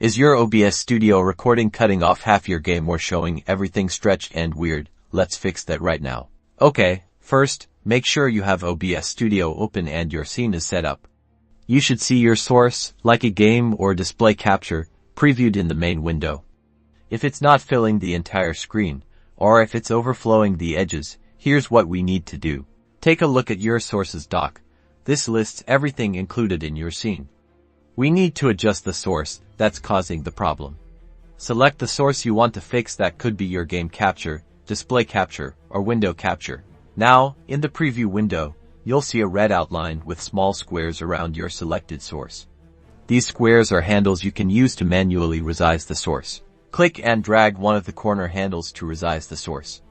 Is your OBS Studio recording cutting off half your game or showing everything stretched and weird? Let's fix that right now. Okay, first, make sure you have OBS Studio open and your scene is set up. You should see your source, like a game or display capture, previewed in the main window. If it's not filling the entire screen, or if it's overflowing the edges, here's what we need to do. Take a look at your sources doc. This lists everything included in your scene. We need to adjust the source that's causing the problem. Select the source you want to fix. That could be your game capture, display capture, or window capture. Now, in the preview window, you'll see a red outline with small squares around your selected source. These squares are handles you can use to manually resize the source. Click and drag one of the corner handles to resize the source.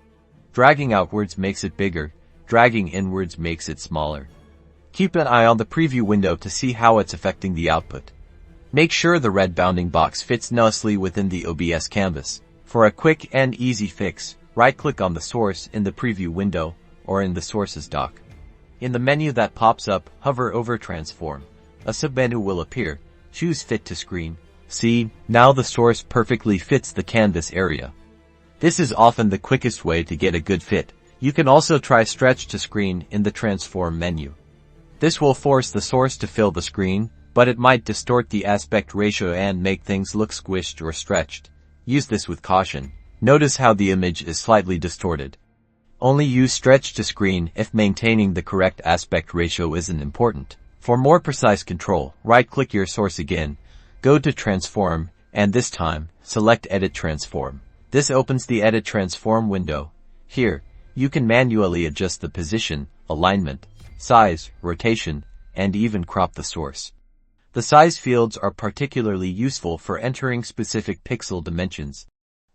Dragging outwards makes it bigger, dragging inwards makes it smaller. Keep an eye on the preview window to see how it's affecting the output. Make sure the red bounding box fits nicely within the OBS canvas. For a quick and easy fix, right-click on the source in the preview window or in the sources doc. In the menu that pops up, hover over Transform. A submenu will appear. Choose Fit to Screen. See, now the source perfectly fits the canvas area. This is often the quickest way to get a good fit. You can also try Stretch to Screen in the Transform menu. This will force the source to fill the screen, but it might distort the aspect ratio and make things look squished or stretched. Use this with caution. Notice how the image is slightly distorted. Only use Stretch to Screen if maintaining the correct aspect ratio isn't important. For more precise control, right-click your source again, go to Transform, and this time, select Edit Transform. This opens the Edit Transform window. Here, you can manually adjust the position, alignment, size, rotation, and even crop the source. The size fields are particularly useful for entering specific pixel dimensions.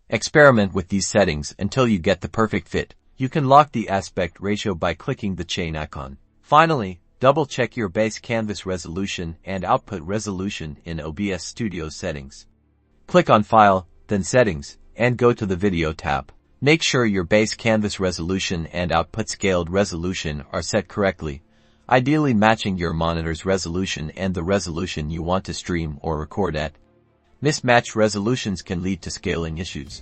Experiment with these settings until you get the perfect fit. You can lock the aspect ratio by clicking the chain icon. Finally, double-check your base canvas resolution and output resolution in OBS Studio settings. Click on File, then Settings, and go to the Video tab. Make sure your base canvas resolution and output scaled resolution are set correctly, ideally matching your monitor's resolution and the resolution you want to stream or record at. Mismatched resolutions can lead to scaling issues.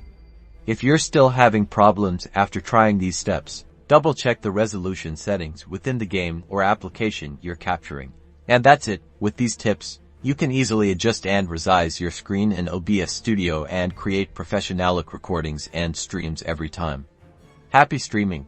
If you're still having problems after trying these steps, double-check the resolution settings within the game or application you're capturing. And that's it. With these tips, you can easily adjust and resize your screen in OBS Studio and create professional recordings and streams every time. Happy streaming!